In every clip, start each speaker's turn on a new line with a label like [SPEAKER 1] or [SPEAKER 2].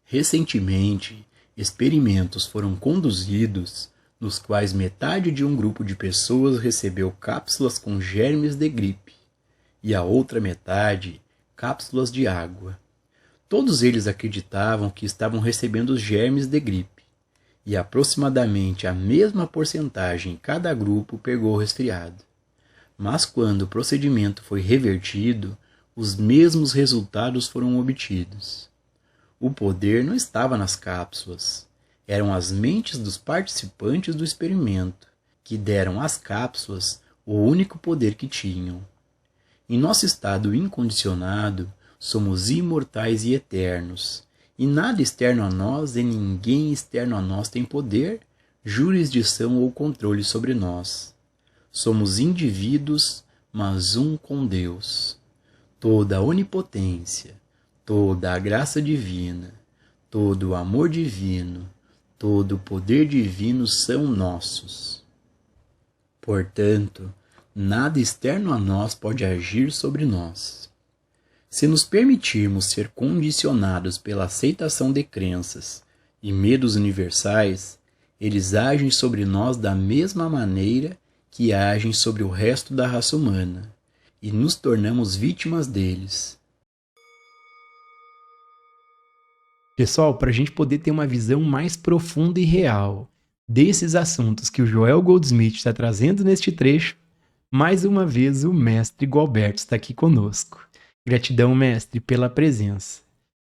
[SPEAKER 1] Recentemente, experimentos foram conduzidos nos quais metade de um grupo de pessoas recebeu cápsulas com germes de gripe e a outra metade cápsulas de água. Todos eles acreditavam que estavam recebendo os germes de gripe e aproximadamente a mesma porcentagem em cada grupo pegou o resfriado. Mas quando o procedimento foi revertido, os mesmos resultados foram obtidos. O poder não estava nas cápsulas, eram as mentes dos participantes do experimento, que deram às cápsulas o único poder que tinham. Em nosso estado incondicionado, somos imortais e eternos, e nada externo a nós e ninguém externo a nós tem poder, jurisdição ou controle sobre nós. Somos indivíduos, mas um com Deus. Toda a onipotência, toda a graça divina, todo o amor divino, todo o poder divino são nossos. Portanto, nada externo a nós pode agir sobre nós. Se nos permitirmos ser condicionados pela aceitação de crenças e medos universais, eles agem sobre nós da mesma maneira que agem sobre o resto da raça humana, e nos tornamos vítimas deles. Pessoal, para a gente poder ter uma visão mais profunda e real desses assuntos que o Joel Goldsmith está trazendo neste trecho, mais uma vez o mestre Gualberto está aqui conosco. Gratidão, mestre, pela presença.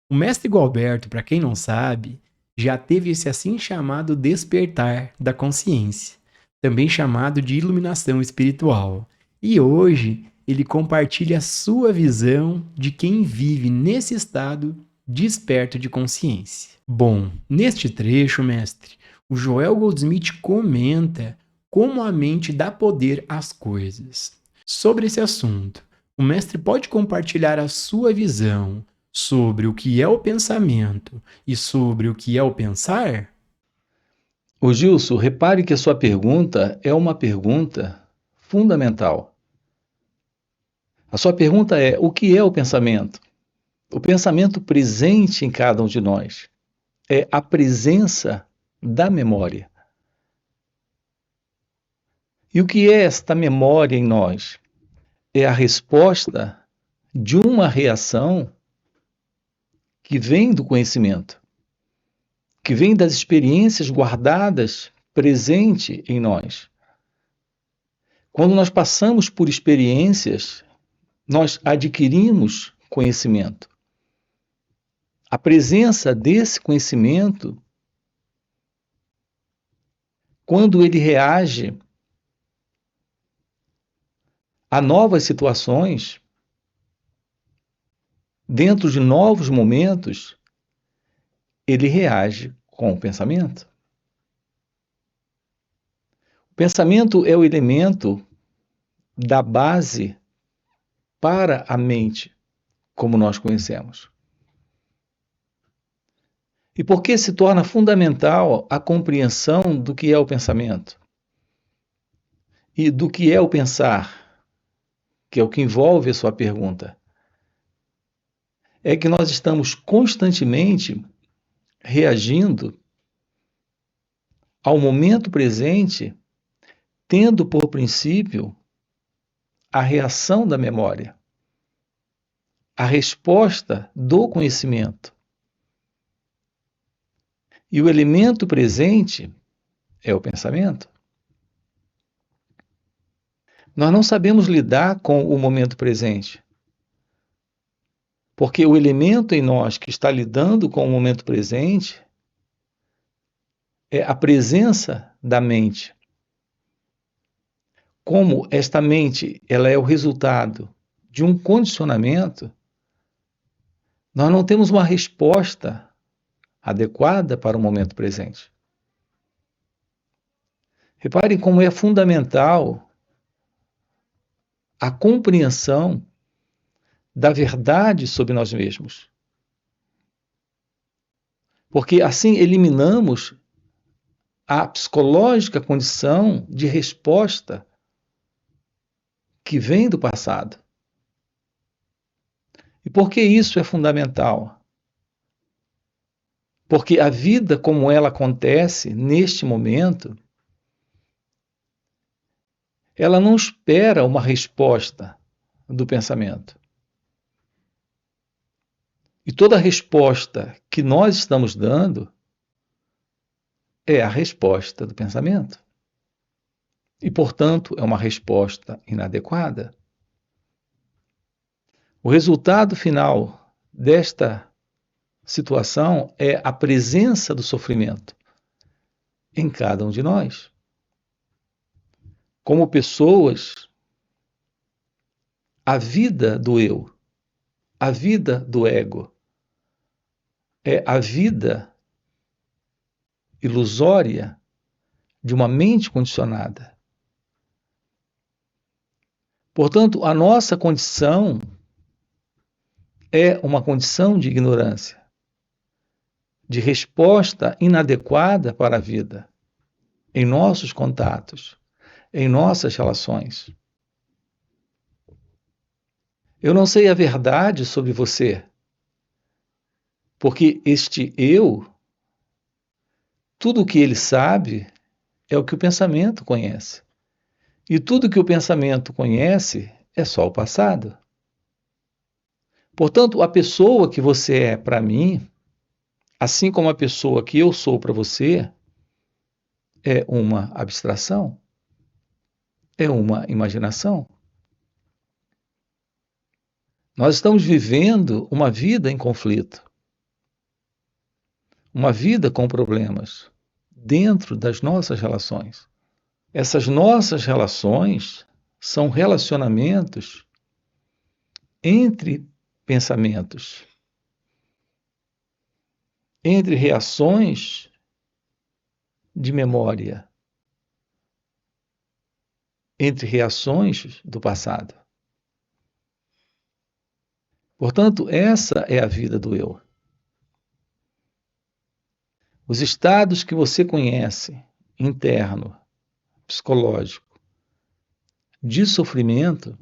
[SPEAKER 1] O mestre Gualberto, para quem não sabe, já teve esse assim chamado despertar da consciência, também chamado de iluminação espiritual. E hoje ele compartilha a sua visão de quem vive nesse estado desperto de consciência. Bom, neste trecho, mestre, o Joel Goldsmith comenta como a mente dá poder às coisas. Sobre esse assunto, o mestre pode compartilhar a sua visão sobre o que é o pensamento e sobre o que é o pensar?
[SPEAKER 2] Ô Gilson, repare que a sua pergunta é uma pergunta fundamental. A sua pergunta é: o que é o pensamento? O pensamento presente em cada um de nós é a presença da memória. E o que é esta memória em nós? É a resposta de uma reação que vem do conhecimento, que vem das experiências guardadas presente em nós. Quando nós passamos por experiências, nós adquirimos conhecimento. A presença desse conhecimento, quando ele reage a novas situações, dentro de novos momentos, ele reage com o pensamento. O pensamento é o elemento da base para a mente, como nós conhecemos. E por que se torna fundamental a compreensão do que é o pensamento? E do que é o pensar, que é o que envolve a sua pergunta? É que nós estamos constantemente reagindo ao momento presente, tendo por princípio a reação da memória, a resposta do conhecimento. E o elemento presente é o pensamento. Nós não sabemos lidar com o momento presente, porque o elemento em nós que está lidando com o momento presente é a presença da mente. Como esta mente ela é o resultado de um condicionamento, nós não temos uma resposta adequada para o momento presente. Reparem como é fundamental a compreensão da verdade sobre nós mesmos. Porque assim eliminamos a psicológica condição de resposta que vem do passado. E por que isso é fundamental? Porque a vida como ela acontece neste momento, ela não espera uma resposta do pensamento. E toda resposta que nós estamos dando é a resposta do pensamento. E, portanto, é uma resposta inadequada. O resultado final desta situação é a presença do sofrimento em cada um de nós. Como pessoas, a vida do eu, a vida do ego, é a vida ilusória de uma mente condicionada. Portanto, a nossa condição é uma condição de ignorância, de resposta inadequada para a vida, em nossos contatos, em nossas relações. Eu não sei a verdade sobre você, porque este eu, tudo o que ele sabe é o que o pensamento conhece. E tudo que o pensamento conhece é só o passado. Portanto, a pessoa que você é para mim, assim como a pessoa que eu sou para você, é uma abstração, é uma imaginação. Nós estamos vivendo uma vida em conflito, uma vida com problemas, dentro das nossas relações. Essas nossas relações são relacionamentos entre pensamentos, entre reações de memória, entre reações do passado. Portanto, essa é a vida do eu. Os estados que você conhece, interno, psicológico, de sofrimento,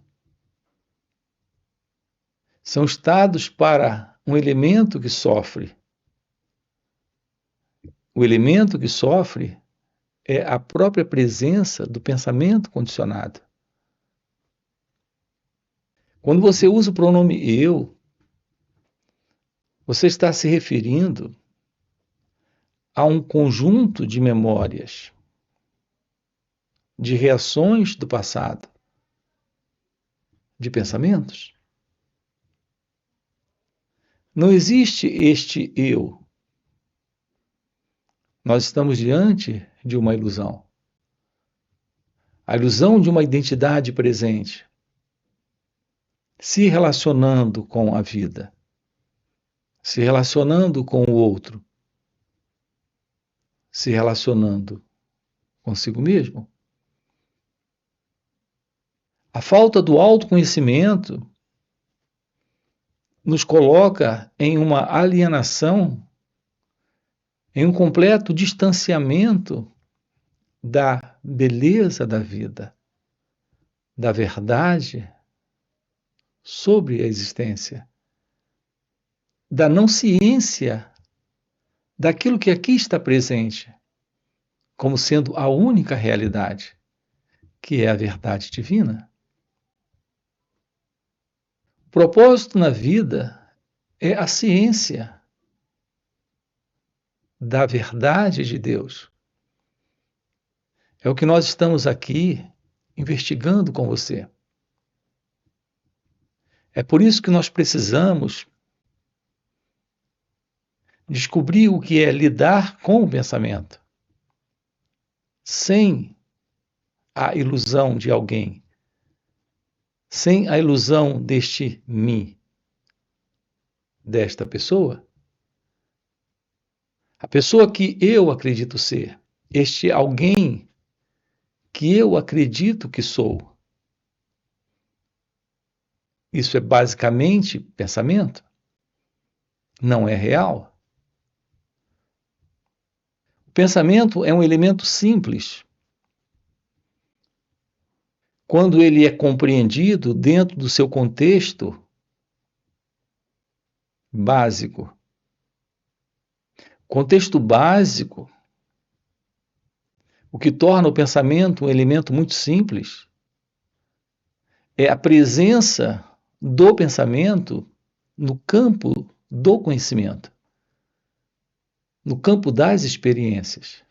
[SPEAKER 2] são estados para um elemento que sofre. O elemento que sofre é a própria presença do pensamento condicionado. Quando você usa o pronome eu, você está se referindo a um conjunto de memórias, de reações do passado, de pensamentos. Não existe este eu. Nós estamos diante de uma ilusão. A ilusão de uma identidade presente, se relacionando com a vida, se relacionando com o outro, se relacionando consigo mesmo. A falta do autoconhecimento nos coloca em uma alienação, em um completo distanciamento da beleza da vida, da verdade sobre a existência, da não ciência daquilo que aqui está presente, como sendo a única realidade, que é a verdade divina. O propósito na vida é a ciência da verdade de Deus. É o que nós estamos aqui investigando com você. É por isso que nós precisamos descobrir o que é lidar com o pensamento, sem a ilusão de alguém, sem a ilusão deste mim, desta pessoa. A pessoa que eu acredito ser, este alguém que eu acredito que sou. Isso é basicamente pensamento? Não é real? O pensamento é um elemento simples quando ele é compreendido dentro do seu contexto básico. Contexto básico, o que torna o pensamento um elemento muito simples, é a presença do pensamento no campo do conhecimento, no campo das experiências.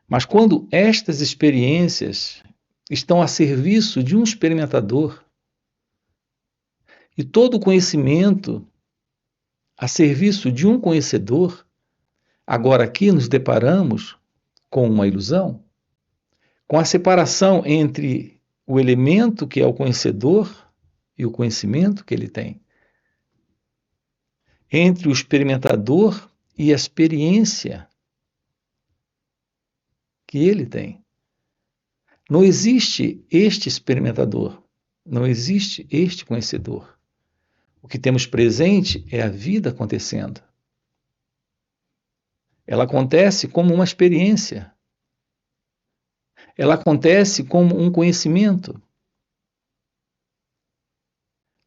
[SPEAKER 2] Mas quando estas experiências estão a serviço de um experimentador e todo o conhecimento a serviço de um conhecedor, agora aqui nos deparamos com uma ilusão, com a separação entre o elemento que é o conhecedor e o conhecimento que ele tem, entre o experimentador e a experiência que ele tem. Não existe este experimentador, não existe este conhecedor. O que temos presente é a vida acontecendo. Ela acontece como uma experiência. Ela acontece como um conhecimento.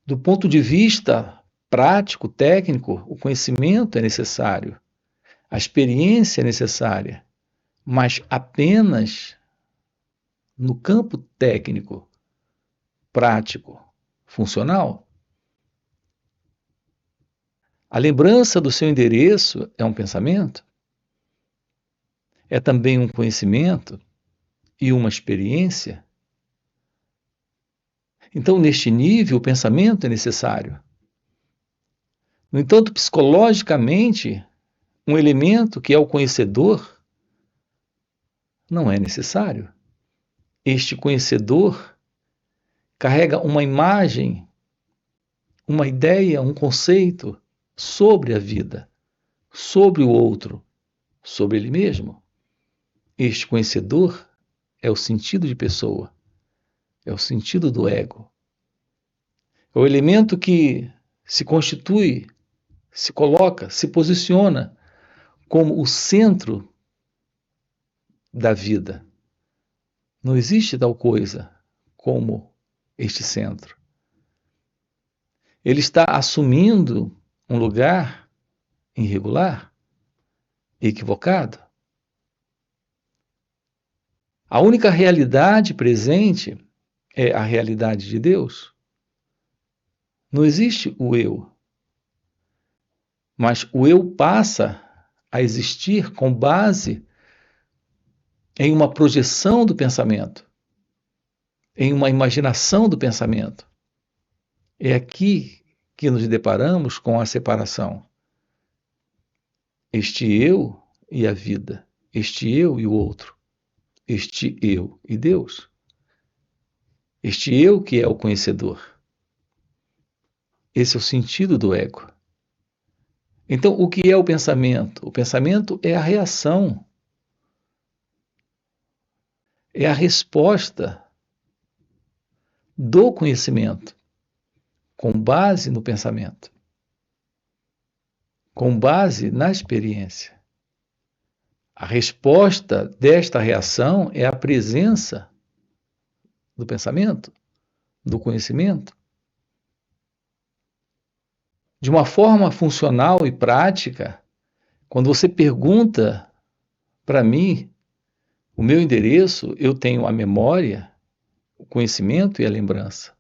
[SPEAKER 2] Do ponto de vista prático, técnico, o conhecimento é necessário, a experiência é necessária, mas apenas no campo técnico, prático, funcional. A lembrança do seu endereço é um pensamento, é também um conhecimento e uma experiência. Então, neste nível, o pensamento é necessário. No entanto, psicologicamente, um elemento que é o conhecedor não é necessário. Este conhecedor carrega uma imagem, uma ideia, um conceito sobre a vida, sobre o outro, sobre ele mesmo. Este conhecedor é o sentido de pessoa, é o sentido do ego. É o elemento que se constitui, se coloca, se posiciona como o centro da vida. Não existe tal coisa como este centro. Ele está assumindo um lugar irregular, equivocado. A única realidade presente é a realidade de Deus. Não existe o eu. Mas o eu passa a existir com base em uma projeção do pensamento, em uma imaginação do pensamento. É aqui que nos deparamos com a separação. Este eu e a vida, este eu e o outro, este eu e Deus, este eu que é o conhecedor. Esse é o sentido do ego. Então, o que é o pensamento? O pensamento é a reação, é a resposta do conhecimento, com base no pensamento, com base na experiência. A resposta desta reação é a presença do pensamento, do conhecimento. De uma forma funcional e prática, quando você pergunta para mim o meu endereço, eu tenho a memória, o conhecimento e a lembrança.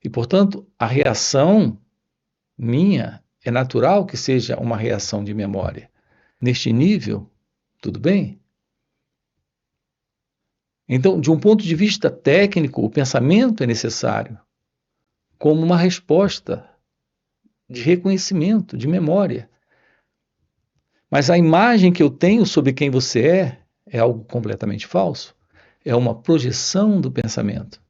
[SPEAKER 2] E, portanto, a reação minha é natural que seja uma reação de memória. Neste nível, tudo bem? Então, de um ponto de vista técnico, o pensamento é necessário como uma resposta de reconhecimento, de memória. Mas a imagem que eu tenho sobre quem você é algo completamente falso. É uma projeção do pensamento.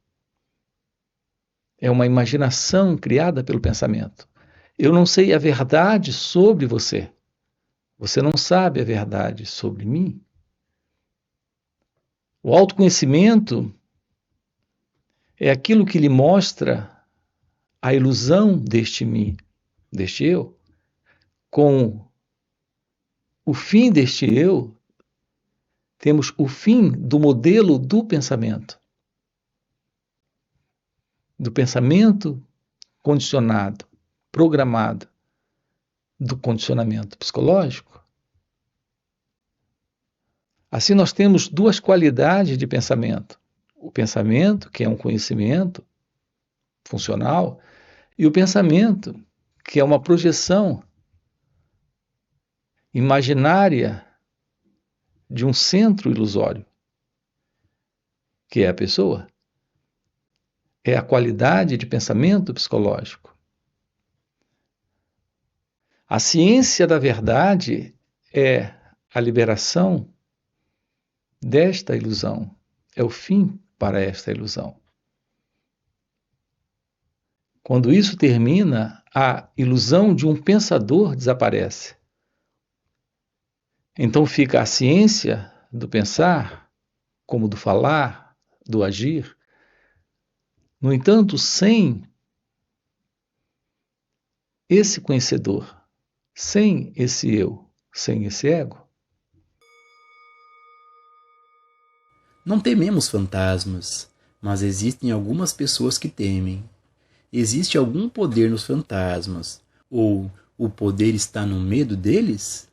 [SPEAKER 2] É uma imaginação criada pelo pensamento. Eu não sei a verdade sobre você. Você não sabe a verdade sobre mim. O autoconhecimento é aquilo que lhe mostra a ilusão deste mim, deste eu, com o fim deste eu, temos o fim do modelo do pensamento condicionado, programado, do condicionamento psicológico. Assim, nós temos duas qualidades de pensamento. O pensamento, que é um conhecimento funcional, e o pensamento, que é uma projeção imaginária de um centro ilusório, que é a pessoa. É a qualidade de pensamento psicológico. A ciência da verdade é a liberação desta ilusão, é o fim para esta ilusão. Quando isso termina, a ilusão de um pensador desaparece. Então fica a ciência do pensar, como do falar, do agir. No entanto, sem esse conhecedor, sem esse eu, sem esse ego.
[SPEAKER 1] Não tememos fantasmas, mas existem algumas pessoas que temem. Existe algum poder nos fantasmas? Ou o poder está no medo deles?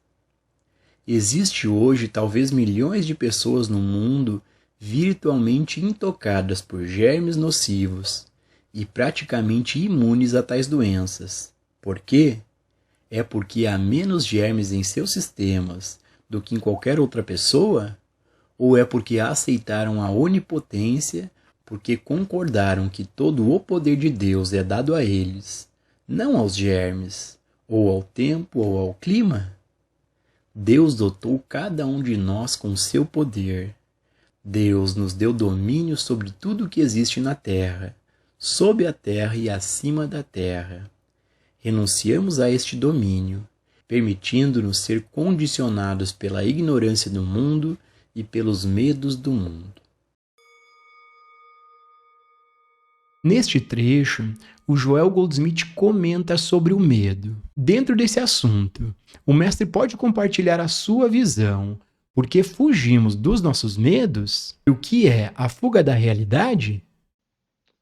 [SPEAKER 1] Existe hoje talvez milhões de pessoas no mundo virtualmente intocadas por germes nocivos e praticamente imunes a tais doenças. Por quê? É porque há menos germes em seus sistemas do que em qualquer outra pessoa? Ou é porque aceitaram a onipotência, porque concordaram que todo o poder de Deus é dado a eles, não aos germes, ou ao tempo, ou ao clima? Deus dotou cada um de nós com seu poder. Deus nos deu domínio sobre tudo o que existe na terra, sob a terra e acima da terra. Renunciamos a este domínio, permitindo-nos ser condicionados pela ignorância do mundo e pelos medos do mundo. Neste trecho, o Joel Goldsmith comenta sobre o medo. Dentro desse assunto, o mestre pode compartilhar a sua visão, porque fugimos dos nossos medos? O que é a fuga da realidade?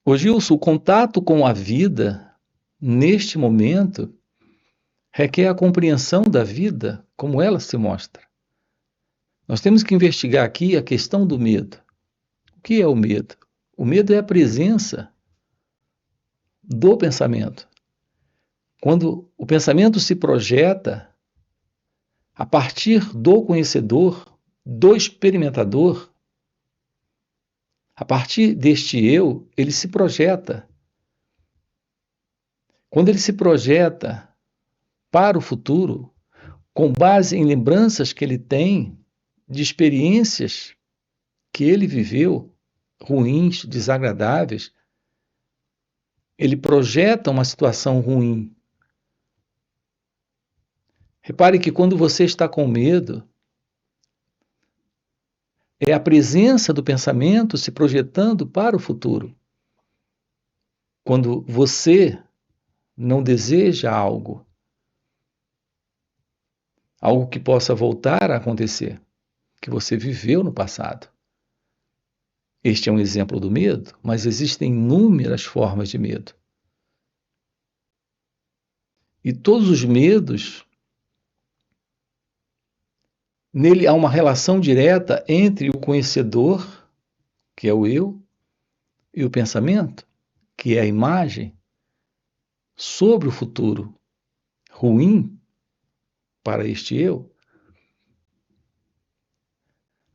[SPEAKER 2] Ô Gilson, o contato com a vida, neste momento, requer a compreensão da vida como ela se mostra. Nós temos que investigar aqui a questão do medo. O que é o medo? O medo é a presença do pensamento. Quando o pensamento se projeta a partir do conhecedor, do experimentador, a partir deste eu, ele se projeta. Quando ele se projeta para o futuro, com base em lembranças que ele tem de experiências que ele viveu, ruins, desagradáveis, ele projeta uma situação ruim. Repare que quando você está com medo, é a presença do pensamento se projetando para o futuro. Quando você não deseja algo que possa voltar a acontecer, que você viveu no passado. Este é um exemplo do medo, mas existem inúmeras formas de medo. E todos os medos, nele há uma relação direta entre o conhecedor, que é o eu, e o pensamento, que é a imagem, sobre o futuro ruim para este eu.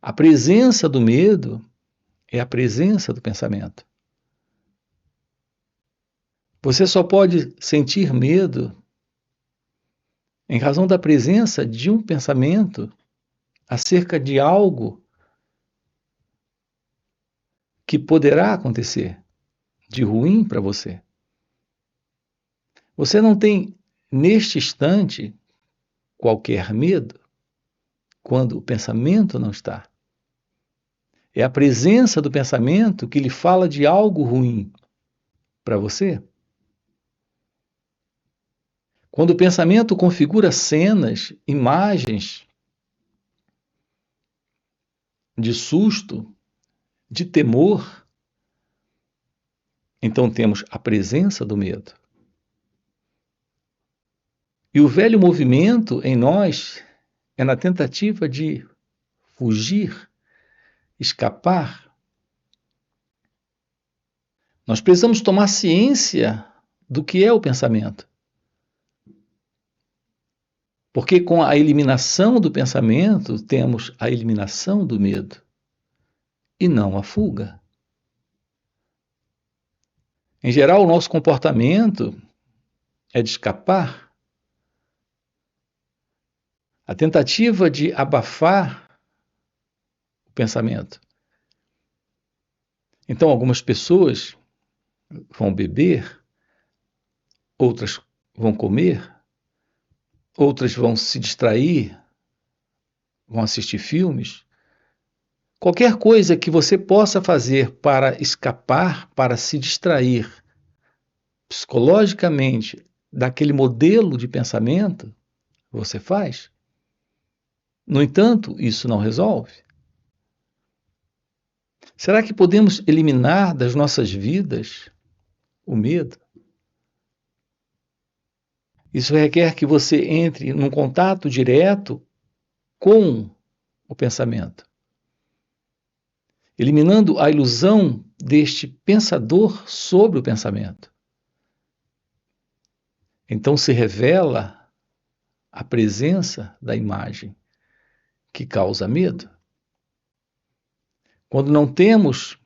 [SPEAKER 2] A presença do medo é a presença do pensamento. Você só pode sentir medo em razão da presença de um pensamento acerca de algo que poderá acontecer de ruim para você. Você não tem, neste instante, qualquer medo quando o pensamento não está. É a presença do pensamento que lhe fala de algo ruim para você. Quando o pensamento configura cenas, imagens de susto, de temor, então temos a presença do medo. E o velho movimento em nós é na tentativa de fugir, escapar. Nós precisamos tomar ciência do que é o pensamento. Porque com a eliminação do pensamento, temos a eliminação do medo, e não a fuga. Em geral, o nosso comportamento é de escapar. A tentativa de abafar o pensamento. Então, algumas pessoas vão beber, outras vão comer, outras vão se distrair, vão assistir filmes. Qualquer coisa que você possa fazer para escapar, para se distrair psicologicamente daquele modelo de pensamento, você faz. No entanto, isso não resolve. Será que podemos eliminar das nossas vidas o medo? Isso requer que você entre num contato direto com o pensamento, eliminando a ilusão deste pensador sobre o pensamento. Então se revela a presença da imagem que causa medo. Quando não temos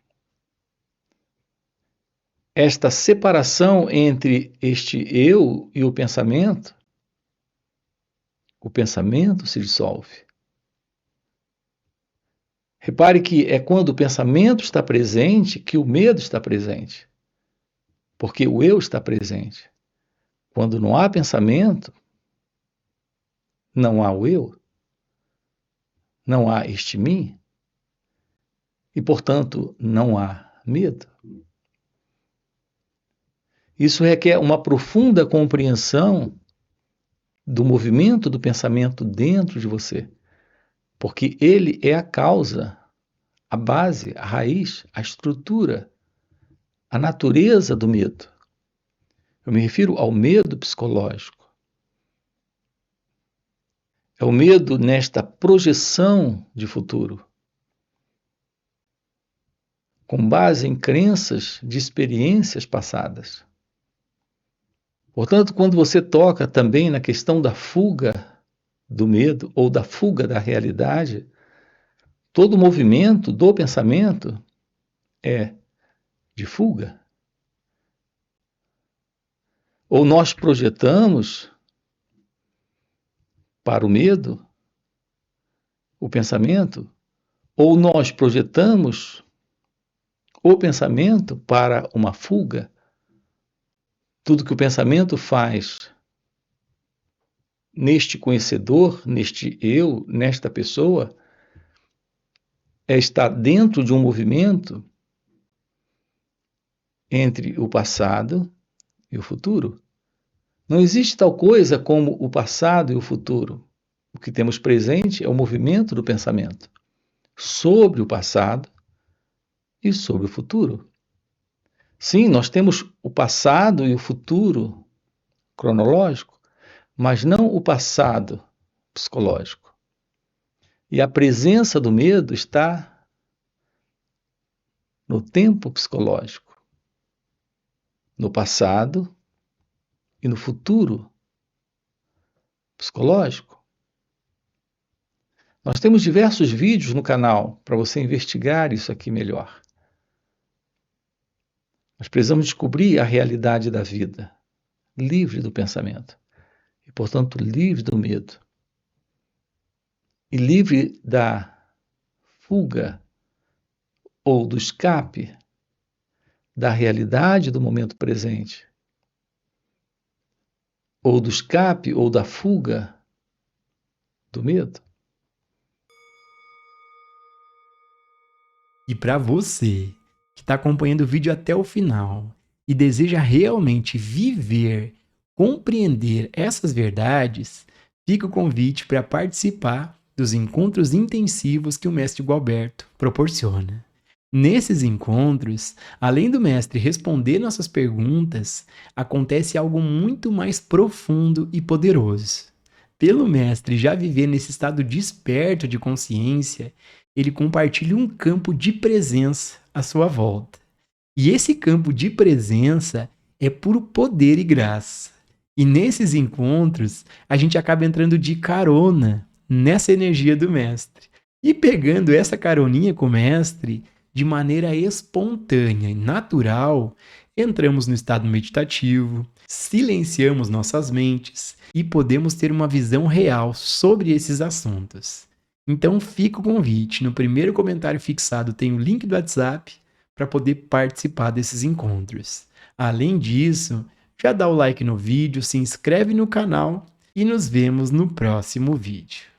[SPEAKER 2] esta separação entre este eu e o pensamento se dissolve. Repare que é quando o pensamento está presente que o medo está presente, porque o eu está presente. Quando não há pensamento, não há o eu, não há este mim, e, portanto, não há medo. Isso requer uma profunda compreensão do movimento do pensamento dentro de você, porque ele é a causa, a base, a raiz, a estrutura, a natureza do medo. Eu me refiro ao medo psicológico. É o medo nesta projeção de futuro, com base em crenças de experiências passadas. Portanto, quando você toca também na questão da fuga do medo ou da fuga da realidade, todo o movimento do pensamento é de fuga. Ou nós projetamos para o medo o pensamento, ou nós projetamos o pensamento para uma fuga. Tudo que o pensamento faz neste conhecedor, neste eu, nesta pessoa, é estar dentro de um movimento entre o passado e o futuro. Não existe tal coisa como o passado e o futuro. O que temos presente é o movimento do pensamento sobre o passado e sobre o futuro. Sim, nós temos o passado e o futuro cronológico, mas não o passado psicológico. E a presença do medo está no tempo psicológico, no passado e no futuro psicológico. Nós temos diversos vídeos no canal para você investigar isso aqui melhor. Nós precisamos descobrir a realidade da vida, livre do pensamento, e, portanto, livre do medo, e livre da fuga ou do escape da realidade do momento presente, ou do escape ou da fuga do medo.
[SPEAKER 1] E para você que está acompanhando o vídeo até o final e deseja realmente viver, compreender essas verdades, fica o convite para participar dos encontros intensivos que o Mestre Gualberto proporciona. Nesses encontros, além do mestre responder nossas perguntas, acontece algo muito mais profundo e poderoso. Pelo mestre já viver nesse estado desperto de consciência, ele compartilha um campo de presença à sua volta. E esse campo de presença é puro poder e graça. E nesses encontros, a gente acaba entrando de carona nessa energia do mestre. E pegando essa caroninha com o mestre, de maneira espontânea e natural, entramos no estado meditativo, silenciamos nossas mentes e podemos ter uma visão real sobre esses assuntos. Então fica o convite, no primeiro comentário fixado tem o link do WhatsApp para poder participar desses encontros. Além disso, já dá o like no vídeo, se inscreve no canal e nos vemos no próximo vídeo.